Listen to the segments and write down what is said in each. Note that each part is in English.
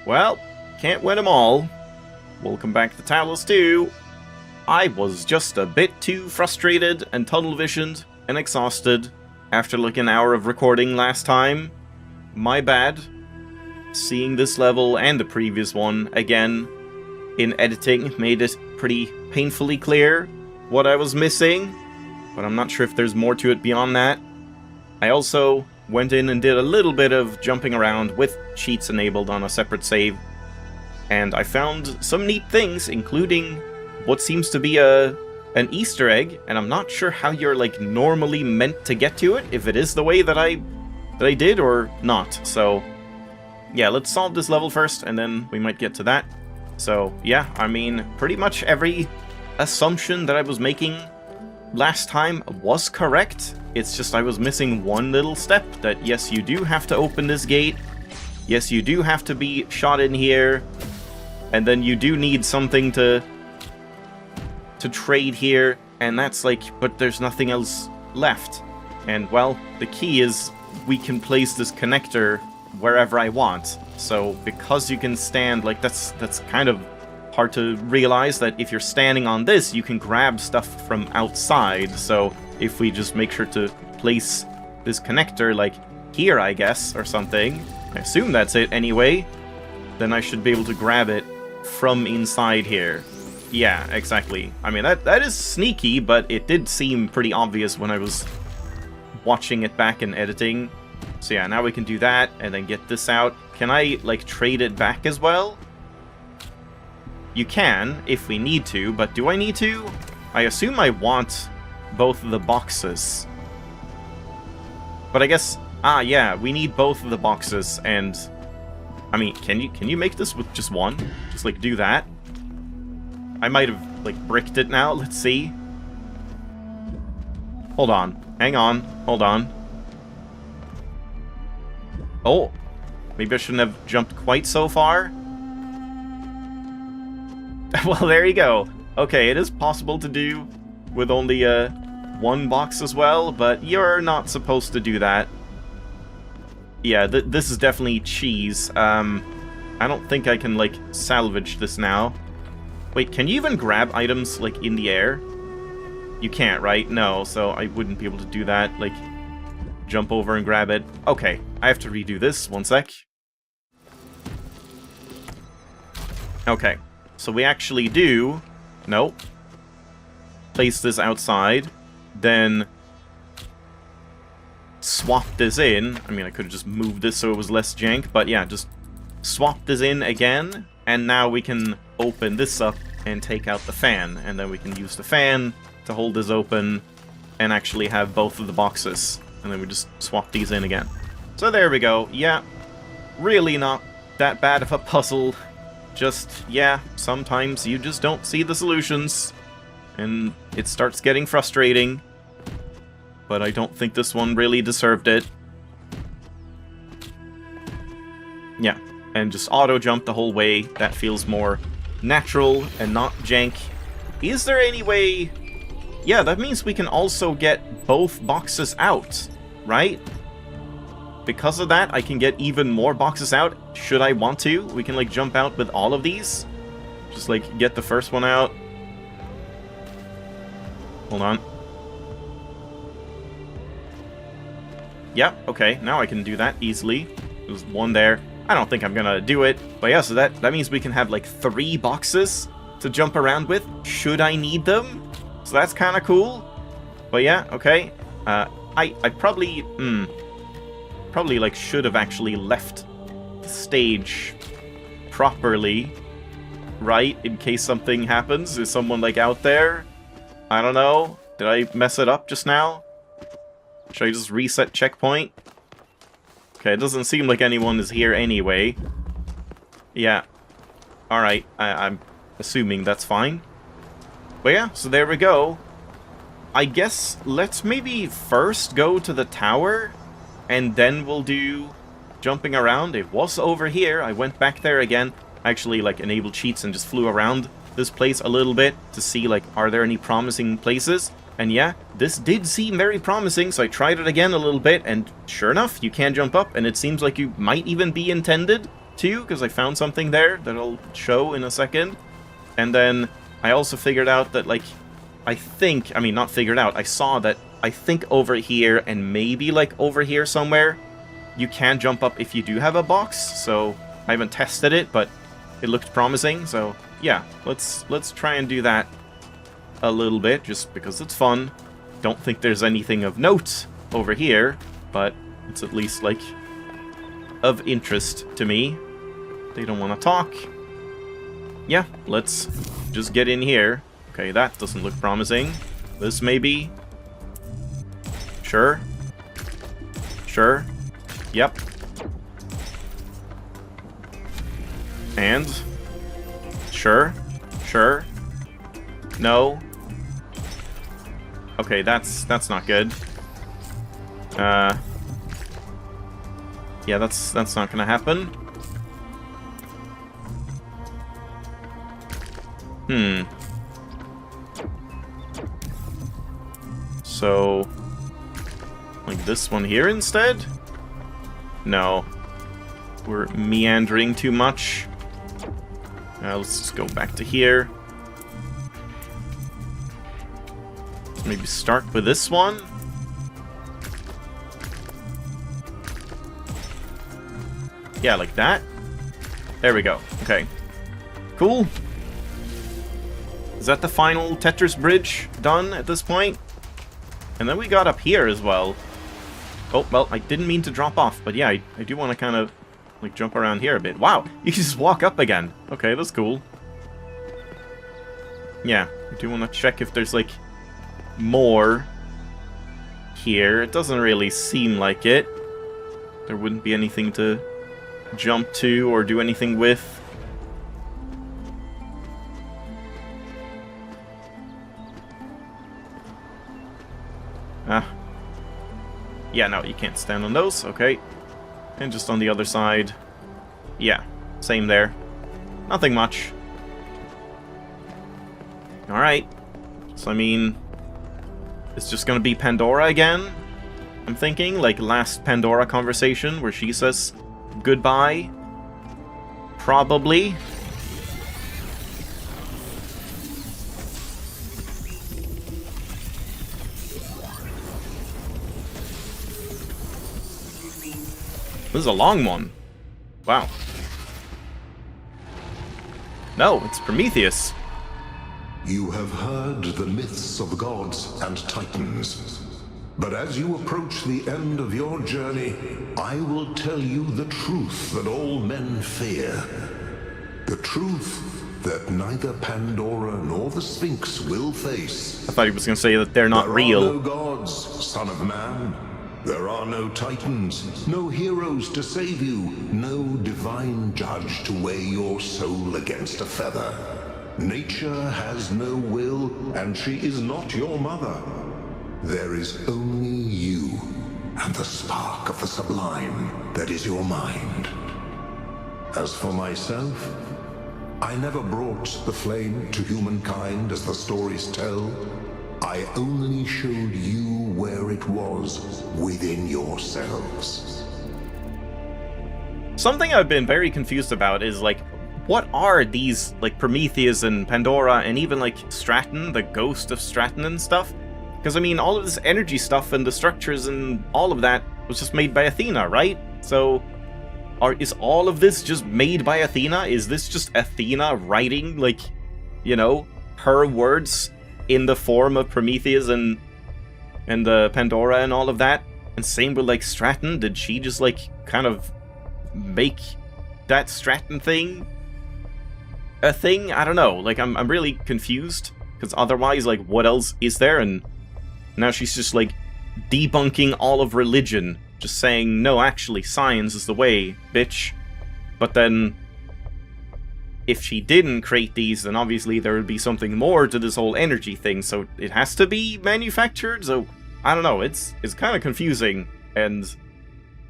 Well, can't win them all. Welcome back to Talos 2. I was just a bit too frustrated and tunnel-visioned and exhausted after like an hour of recording last time. My bad. Seeing this level and the previous one again in editing made it pretty painfully clear what I was missing, but I'm not sure if there's more to it beyond that. I also went in and did a little bit of jumping around with cheats enabled on a separate save, and I found some neat things, including what seems to be an Easter egg, and I'm not sure how you're like normally meant to get to it, if it is the way that I did or not. So yeah, let's solve this level first, and then we might get to that. So yeah, I mean, pretty much every assumption that I was making last time was correct. It's just I was missing one little step, that yes, you do have to open this gate, yes, you do have to be shot in here, and then you do need something to trade here, and that's like, but there's nothing else left. And well, the key is we can place this connector wherever I want. So because you can stand, like, that's kind of hard to realize that if you're standing on this, you can grab stuff from outside. So if we just make sure to place this connector, like, here, I guess, or something, I assume that's it anyway, then I should be able to grab it from inside here. Yeah, exactly. I mean, that is sneaky, but it did seem pretty obvious when I was watching it back in editing. So yeah, now we can do that, and then get this out. Can I, like, trade it back as well? You can, if we need to, but do I need to? I assume I want both of the boxes. But I guess, yeah, we need both of the boxes, and I mean, can you make this with just one? Just, like, do that? I might have, like, bricked it now. Let's see. Hold on. Hang on. Hold on. Oh. Maybe I shouldn't have jumped quite so far. Well, there you go. Okay, it is possible to do with only one box as well, but you're not supposed to do that. Yeah, this is definitely cheese. I don't think I can, like, salvage this now. Wait, can you even grab items, like, in the air? You can't, right? No, so I wouldn't be able to do that, like, jump over and grab it. Okay, I have to redo this. One sec. Okay, so we actually do... Nope. Place this outside, then swap this in. I mean, I could have just moved this so it was less jank, but yeah, just swap this in again, and now we can open this up and take out the fan, and then we can use the fan to hold this open and actually have both of the boxes, and then we just swap these in again. So there we go. Yeah, really not that bad of a puzzle. Just, yeah, sometimes you just don't see the solutions, and it starts getting frustrating. But I don't think this one really deserved it. Yeah, and just auto-jump the whole way. That feels more natural and not jank. Is there any way... Yeah, that means we can also get both boxes out, right? Because of that, I can get even more boxes out, should I want to. We can, like, jump out with all of these. Just, like, get the first one out. Hold on. Yeah, okay, now I can do that easily. There's one there. I don't think I'm gonna do it. But yeah, so that means we can have, like, 3 boxes to jump around with, should I need them. So that's kind of cool. But yeah, okay. I probably... Probably, like, should have actually left the stage properly, right? In case something happens. Is someone, like, out there? I don't know. Did I mess it up just now? Should I just reset checkpoint? Okay, it doesn't seem like anyone is here anyway. Yeah. Alright, I'm assuming that's fine. But yeah, so there we go. I guess let's maybe first go to the tower, and then we'll do jumping around. It was over here. I went back there again. I actually, like, enabled cheats and just flew around this place a little bit to see, like, are there any promising places? And yeah, this did seem very promising, so I tried it again a little bit, and sure enough, you can jump up, and it seems like you might even be intended too, because I found something there that I'll show in a second. And then I also figured out that, like, I mean, not figured out, I saw that I think over here and maybe, like, over here somewhere, you can jump up if you do have a box. So I haven't tested it, but it looked promising. So yeah, let's try and do that a little bit, just because it's fun. Don't think there's anything of note over here, but it's at least, like, of interest to me. They don't want to talk. Yeah, let's just get in here. Okay, that doesn't look promising. This maybe. Sure. Sure. Yep. And. Sure. Sure. No. Okay, that's not good. Yeah, that's not gonna happen. So, like this one here instead? No. We're meandering too much. Let's just go back to here. Let's maybe start with this one. Yeah, like that. There we go. Okay. Cool. Is that the final Tetris bridge done at this point? And then we got up here as well. Oh, well, I didn't mean to drop off, but yeah, I do want to kind of, like, jump around here a bit. Wow, you can just walk up again. Okay, that's cool. Yeah, I do want to check if there's, like, more here. It doesn't really seem like it. There wouldn't be anything to jump to or do anything with. Yeah, no, you can't stand on those. Okay. And just on the other side. Yeah, same there. Nothing much. Alright. So, I mean, it's just gonna be Pandora again? I'm thinking, like last Pandora conversation where she says goodbye. Probably. This is a long one. Wow. No, it's Prometheus. You have heard the myths of gods and titans. But as you approach the end of your journey, I will tell you the truth that all men fear. The truth that neither Pandora nor the Sphinx will face. I thought he was going to say that they're not real. There are no gods, son of man. There are no titans, no heroes to save you, no divine judge to weigh your soul against a feather. Nature has no will, and she is not your mother. There is only you, and the spark of the sublime that is your mind. As for myself, I never brought the flame to humankind as the stories tell. I only showed you where it was within yourselves. Something I've been very confused about is, like, what are these, like, Prometheus and Pandora and even, like, Stratton, the ghost of Stratton and stuff? Because, I mean, all of this energy stuff and the structures and all of that was just made by Athena, right? So, is all of this just made by Athena? Is this just Athena writing, like, you know, her words in the form of Prometheus and the Pandora and all of that? And same with, like, Stratton. Did she just, like, kind of make that Stratton thing a thing? I don't know. Like, I'm really confused, because otherwise, like, what else is there? And now she's just, like, debunking all of religion, just saying, no, actually, science is the way, bitch. But then, if she didn't create these, then obviously there would be something more to this whole energy thing, so it has to be manufactured? So, I don't know, it's kind of confusing, and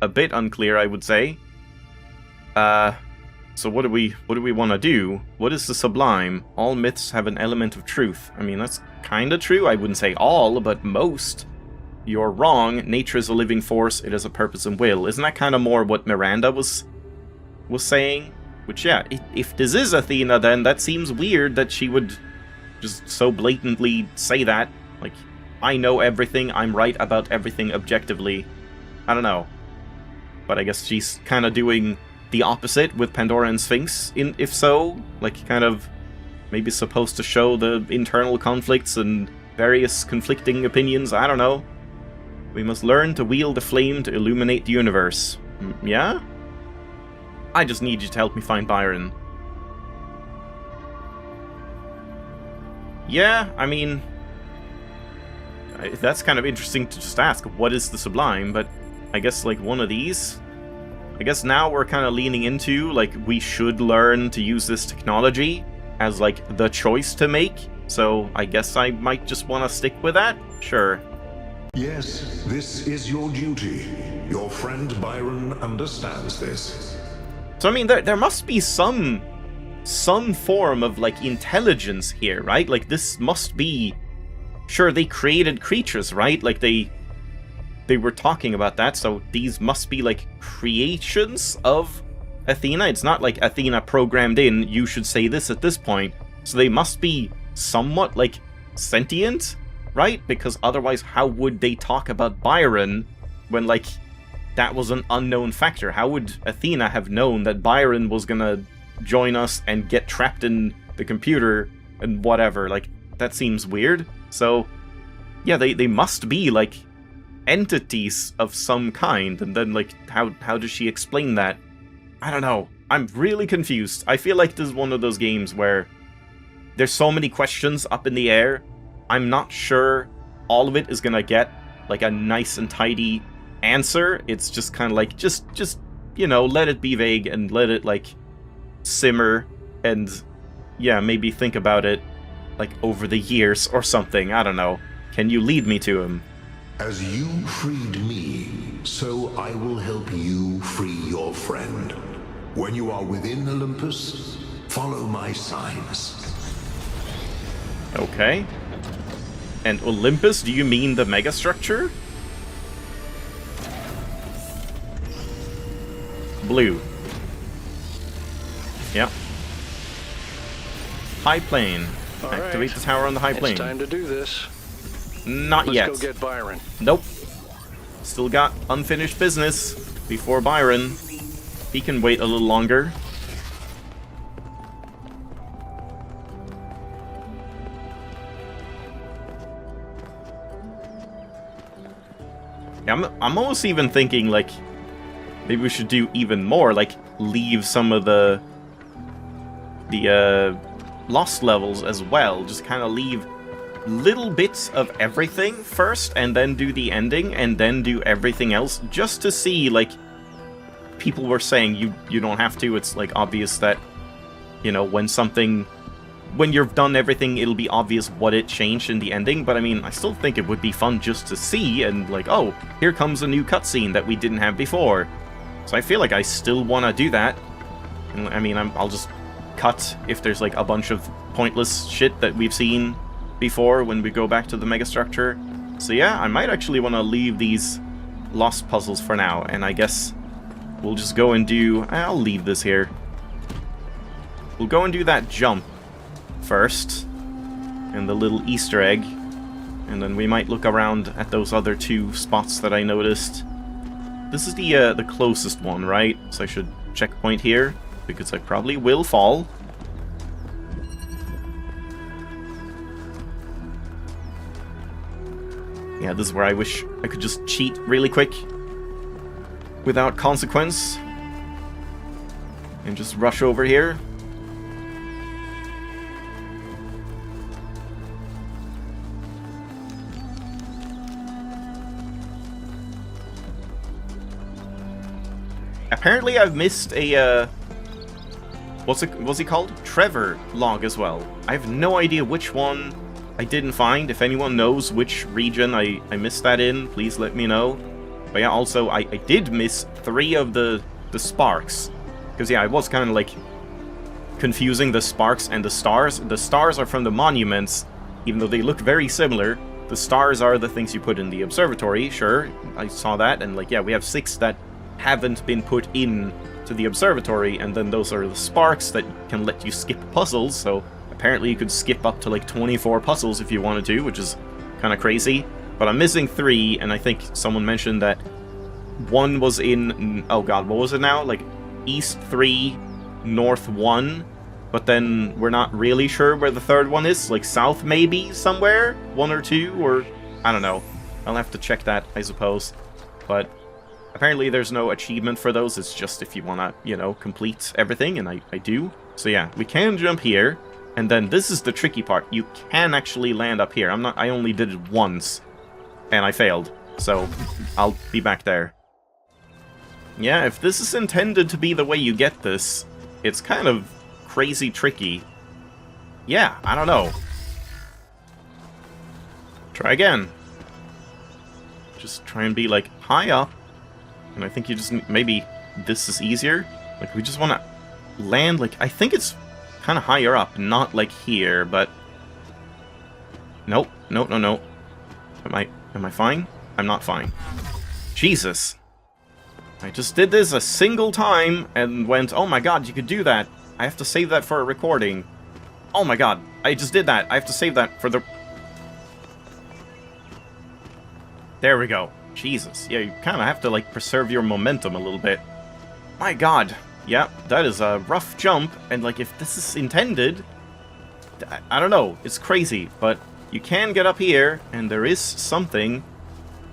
a bit unclear, I would say. So what do we want to do? What is the sublime? All myths have an element of truth. I mean, that's kind of true. I wouldn't say all, but most. You're wrong. Nature is a living force. It has a purpose and will. Isn't that kind of more what Miranda was was saying. Which, yeah, if this is Athena, then that seems weird that she would just so blatantly say that. Like, I know everything, I'm right about everything objectively. I don't know. But I guess she's kind of doing the opposite with Pandora and Sphinx, if so. Like, kind of maybe supposed to show the internal conflicts and various conflicting opinions, I don't know. We must learn to wield the flame to illuminate the universe. Yeah? I just need you to help me find Byron. Yeah, I mean, that's kind of interesting to just ask, what is the Sublime? But I guess, like, one of these? I guess now we're kind of leaning into, like, we should learn to use this technology as, like, the choice to make. So I guess I might just want to stick with that? Sure. Yes, this is your duty. Your friend Byron understands this. So, I mean, there must be some form of, like, intelligence here, right? Like, this must be... Sure, they created creatures, right? Like, they were talking about that, so these must be, like, creations of Athena. It's not like Athena programmed in, you should say this at this point. So they must be somewhat, like, sentient, right? Because otherwise, how would they talk about Byron when, like, that was an unknown factor? How would Athena have known that Byron was gonna join us and get trapped in the computer and whatever? Like, that seems weird. So, yeah, they must be, like, entities of some kind. And then, like, how does she explain that? I don't know. I'm really confused. I feel like this is one of those games where there's so many questions up in the air. I'm not sure all of it is gonna get, like, a nice and tidy answer. It's just kind of like, just, you know, let it be vague and let it, like, simmer and, yeah, maybe think about it, like, over the years or something. I don't know. Can you lead me to him? As you freed me, so I will help you free your friend. When you are within Olympus, follow my signs. Okay. And Olympus, do you mean the megastructure? Blue. Yep. High plane. All Activate right. the tower on the high plane. It's time to do this. Not yet. Let's go get Byron. Nope. Still got unfinished business before Byron. He can wait a little longer. Yeah, I'm almost even thinking, like, maybe we should do even more, like, leave some of the lost levels as well. Just kind of leave little bits of everything first, and then do the ending, and then do everything else, just to see, like, people were saying you don't have to. It's, like, obvious that, you know, when you've done everything, it'll be obvious what it changed in the ending. But I mean, I still think it would be fun just to see, and, like, oh, here comes a new cutscene that we didn't have before. So I feel like I still want to do that. And, I mean, I'll just cut if there's, like, a bunch of pointless shit that we've seen before when we go back to the megastructure. So yeah, I might actually want to leave these lost puzzles for now, and I guess we'll just go and do... I'll leave this here. We'll go and do that jump first, and the little Easter egg, and then we might look around at those other two spots that I noticed. This is the closest one, right? So I should checkpoint here, because I probably will fall. Yeah, this is where I wish I could just cheat really quick, without consequence, and just rush over here. Apparently I've missed a, what's he called? Trevor log as well. I have no idea which one I didn't find. If anyone knows which region I missed that in, please let me know. But yeah, also, I did miss 3 of the sparks. Because yeah, I was kind of like confusing the sparks and the stars. The stars are from the monuments, even though they look very similar. The stars are the things you put in the observatory, sure, I saw that. And like, yeah, we have 6 that haven't been put in to the observatory, and then those are the sparks that can let you skip puzzles, so apparently you could skip up to like 24 puzzles if you wanted to, which is kind of crazy. But I'm missing 3, and I think someone mentioned that one was in, oh god, what was it now? Like East 3, North 1, but then we're not really sure where the third one is, like South maybe somewhere? 1 or 2, or I don't know. I'll have to check that, I suppose. But apparently there's no achievement for those, it's just if you want to, you know, complete everything, and I do. So yeah, we can jump here, and then this is the tricky part. You can actually land up here. I only did it once, and I failed. So I'll be back there. Yeah, if this is intended to be the way you get this, it's kind of crazy tricky. Yeah, I don't know. Try again. Just try and be, like, high up. And I think you just... maybe this is easier. Like, we just want to land, like... I think it's kind of higher up, not, like, here, but... Nope. No, no, no. Am I fine? I'm not fine. Jesus. I just did this a single time and went, oh my god, you could do that. I have to save that for a recording. Oh my god, I just did that. I have to save that for the... There we go. Jesus. Yeah, you kind of have to, like, preserve your momentum a little bit. My god. Yeah, that is a rough jump, and, like, if this is intended... I don't know. It's crazy, but you can get up here, and there is something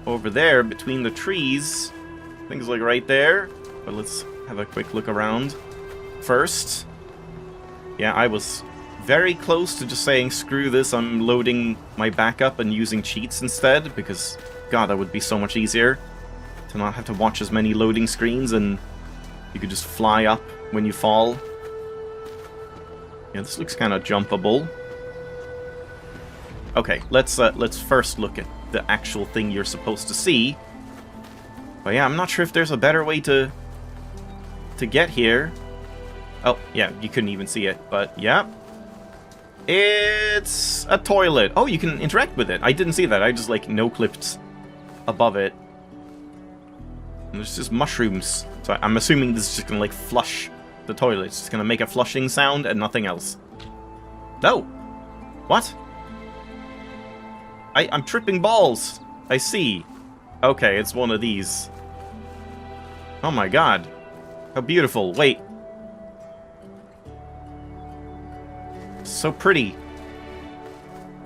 over there between the trees. I think it's, like, right there. But let's have a quick look around first. Yeah, I was very close to just saying, screw this, I'm loading my backup and using cheats instead, because... God, that would be so much easier to not have to watch as many loading screens, and you could just fly up when you fall. Yeah, this looks kind of jumpable. Okay, let's first look at the actual thing you're supposed to see. But yeah, I'm not sure if there's a better way to get here. Oh, yeah, you couldn't even see it, but yeah. It's a toilet. Oh, you can interact with it. I didn't see that. I just, like, no-clipped above it. And there's just mushrooms. So I'm assuming this is just gonna, like, flush the toilet. It's just gonna make a flushing sound and nothing else. No! What? I'm tripping balls! I see. Okay, it's one of these. Oh my god. How beautiful. Wait. So pretty.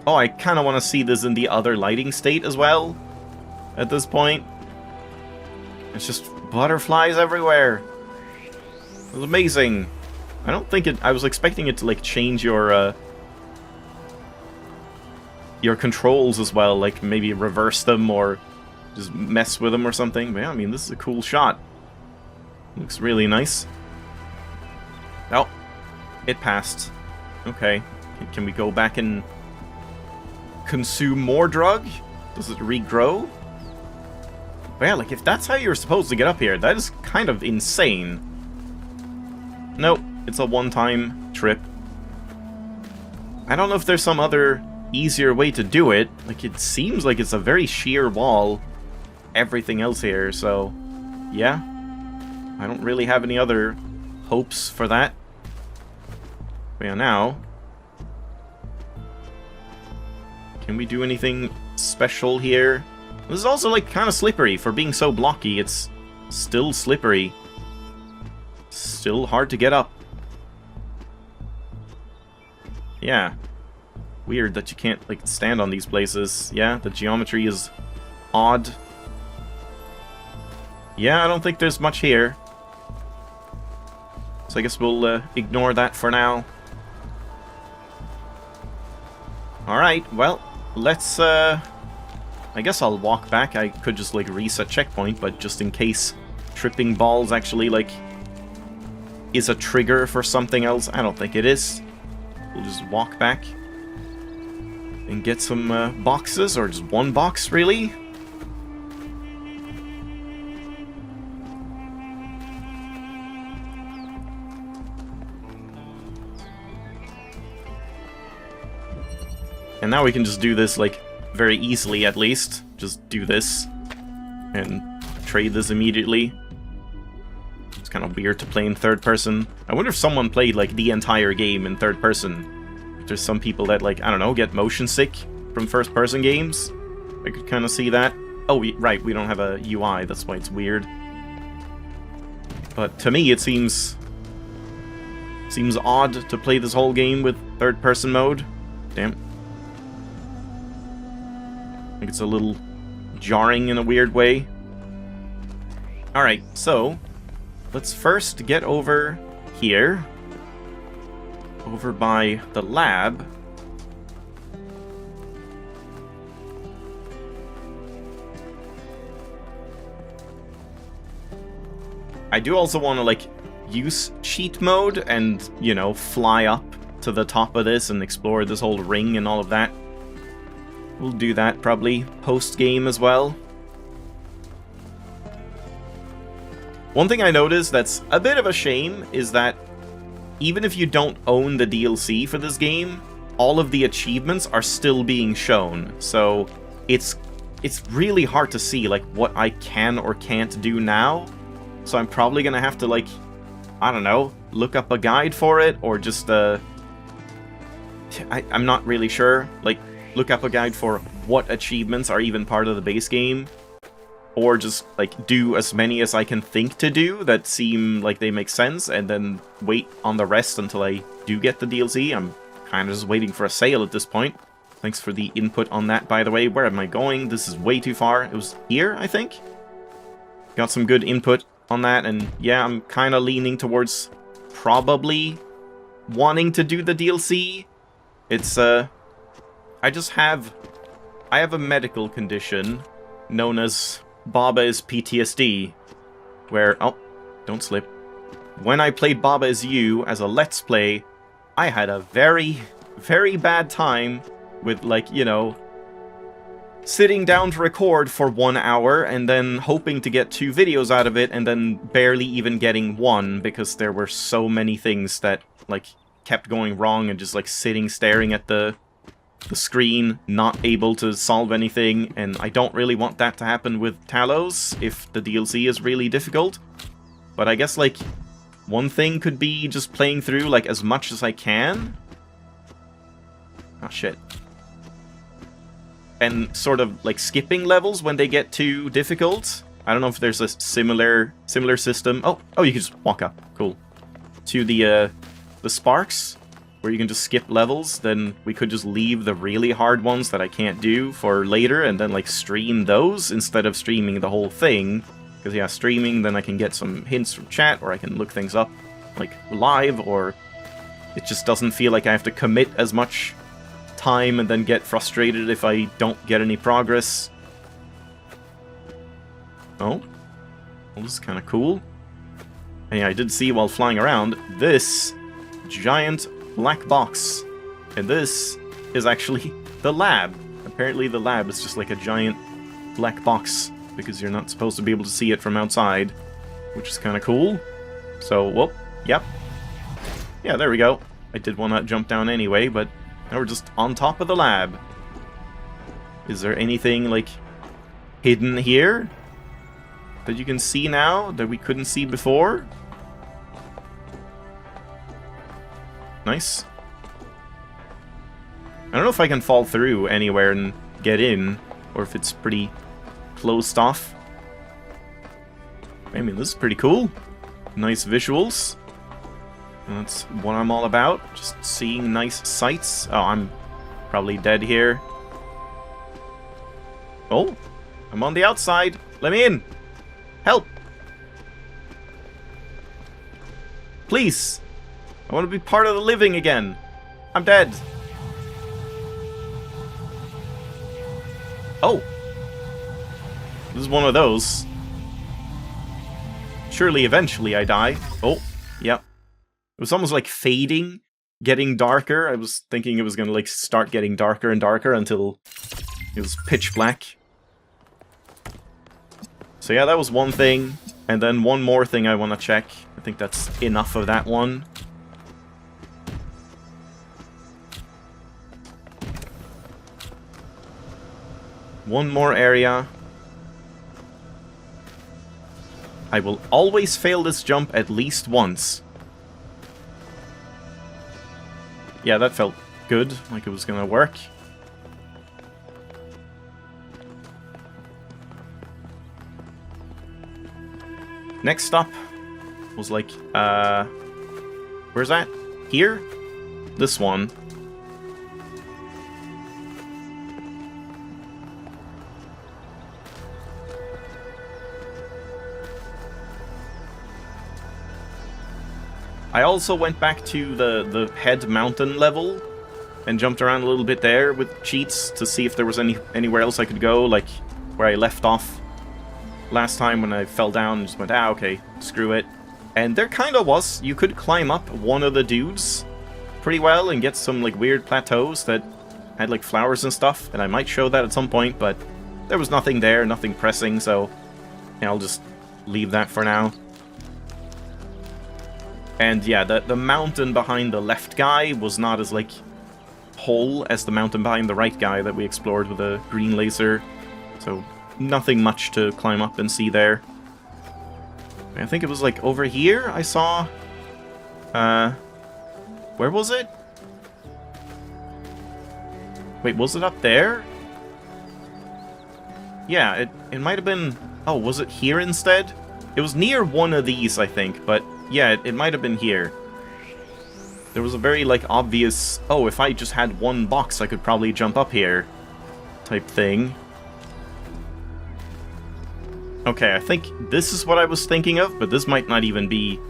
Oh, I kind of want to see this in the other lighting state as well. At this point. It's just butterflies everywhere. It was amazing. I don't think it... I was expecting it to, like, change your controls as well. Like, maybe reverse them or just mess with them or something. But yeah, I mean, this is a cool shot. Looks really nice. Oh. It passed. Okay. Can we go back and consume more drug? Does it regrow? But yeah, like, if that's how you're supposed to get up here, that is kind of insane. Nope, it's a one-time trip. I don't know if there's some other easier way to do it. Like, it seems like it's a very sheer wall. Everything else here, so... yeah. I don't really have any other hopes for that. But yeah, now... can we do anything special here? This is also, like, kind of slippery. For being so blocky, it's still slippery. Still hard to get up. Yeah. Weird that you can't, like, stand on these places. Yeah, the geometry is odd. Yeah, I don't think there's much here. So I guess we'll ignore that for now. Alright, well, let's... I guess I'll walk back. I could just, like, reset checkpoint, but just in case tripping balls actually, like, is a trigger for something else. I don't think it is. We'll just walk back and get some boxes, or just one box, really. And now we can just do this, like, very easily, at least. Just do this and trade this immediately. Just kind of weird to play in third person. I wonder if someone played, like, the entire game in third person. If there's some people that, like, I don't know, get motion sick from first person games. I could kind of see that. Oh, right, we don't have a UI, that's why it's weird. But to me, it seems odd to play this whole game with third person mode. Damn. I think it's a little jarring in a weird way. Alright, so let's first get over here. Over by the lab. I do also want to, like, use cheat mode and, you know, fly up to the top of this and explore this whole ring and all of that. We'll do that probably post-game as well. One thing I noticed that's a bit of a shame is that even if you don't own the DLC for this game, all of the achievements are still being shown. So it's really hard to see, like, what I can or can't do now. So I'm probably gonna have to, like, I don't know, look up a guide for it, or just, I'm not really sure. Like, look up a guide for what achievements are even part of the base game. Or just, like, do as many as I can think to do that seem like they make sense, and then wait on the rest until I do get the DLC. I'm kind of just waiting for a sale at this point. Thanks for the input on that, by the way. Where am I going? This is way too far. It was here, I think? Got some good input on that, and yeah, I'm kind of leaning towards probably wanting to do the DLC. It's, I have a medical condition known as Baba's PTSD, where, oh, don't slip. When I played Baba Is You as a Let's Play, I had a very, very bad time with, like, you know, sitting down to record for 1 hour and then hoping to get 2 videos out of it and then barely even getting 1 because there were so many things that, like, kept going wrong and just, like, sitting staring at the screen, not able to solve anything, and I don't really want that to happen with Talos if the DLC is really difficult. But I guess, like, one thing could be just playing through, like, as much as I can. Oh, shit. And sort of, like, skipping levels when they get too difficult. I don't know if there's a similar system. Oh, you can just walk up. Cool. To the sparks, where you can just skip levels. Then we could just leave the really hard ones that I can't do for later, and then, like, stream those instead of streaming the whole thing. Because, yeah, streaming, then I can get some hints from chat, or I can look things up, like, live, or it just doesn't feel like I have to commit as much time and then get frustrated if I don't get any progress. Oh. Well, this is kind of cool. And yeah, I did see while flying around this giant black box. And this is actually the lab. Apparently the lab is just like a giant black box because you're not supposed to be able to see it from outside, which is kind of cool. So, whoop, yep. Yeah, there we go. I did want to jump down anyway, but now we're just on top of the lab. Is there anything, like, hidden here that you can see now that we couldn't see before? Nice. I don't know if I can fall through anywhere and get in, or if it's pretty closed off. I mean, this is pretty cool. Nice visuals. That's what I'm all about. Just seeing nice sights. Oh, I'm probably dead here. Oh, I'm on the outside. Let me in. Help. Please. I want to be part of the living again. I'm dead. Oh. This is one of those. Surely eventually I die. Oh, yep. It was almost like fading, getting darker. I was thinking it was going to, like, start getting darker and darker until it was pitch black. So yeah, that was one thing. And then one more thing I want to check. I think that's enough of that one. One more area. I will always fail this jump at least once. Yeah, that felt good, like it was gonna work. Next stop was like, where's that? Here? This one. I also went back to the head mountain level and jumped around a little bit there with cheats to see if there was anywhere else I could go, like where I left off last time when I fell down and just went, okay, screw it. And there kind of was. You could climb up one of the dudes pretty well and get some like weird plateaus that had like flowers and stuff, and I might show that at some point, but there was nothing there, nothing pressing, so yeah, I'll just leave that for now. And yeah, the mountain behind the left guy was not as, like, whole as the mountain behind the right guy that we explored with a green laser. So, nothing much to climb up and see there. I think it was, like, over here I saw... where was it? Wait, was it up there? Yeah, it might have been... Oh, was it here instead? It was near one of these, I think, but... Yeah, it might have been here. There was a very, like, obvious, oh, if I just had one box, I could probably jump up here type thing. Okay, I think this is what I was thinking of, but this might not even be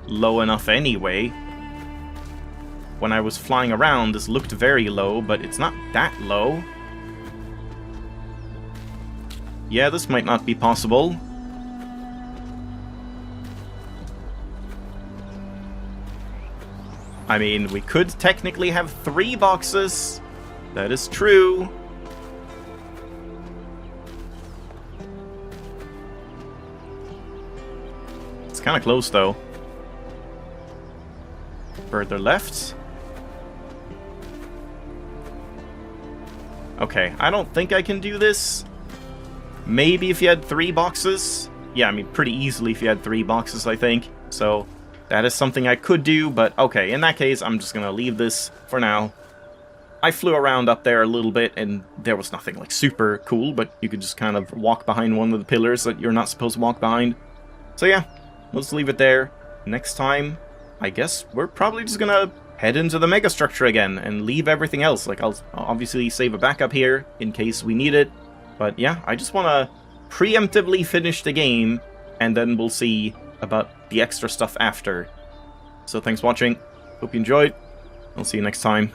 low enough anyway. When I was flying around, this looked very low, but it's not that low. Yeah, this might not be possible. I mean, we could technically have 3 boxes. That is true. It's kind of close, though. Further left. Okay, I don't think I can do this. Maybe if you had 3 boxes. Yeah, I mean, pretty easily if you had 3 boxes, I think. So... that is something I could do, but okay, in that case, I'm just gonna leave this for now. I flew around up there a little bit, and there was nothing, like, super cool, but you could just kind of walk behind one of the pillars that you're not supposed to walk behind. So yeah, let's leave it there. Next time, I guess we're probably just gonna head into the megastructure again, and leave everything else. Like, I'll obviously save a backup here, in case we need it. But yeah, I just wanna preemptively finish the game, and then we'll see about the extra stuff after. So thanks for watching, hope you enjoyed, I'll see you next time.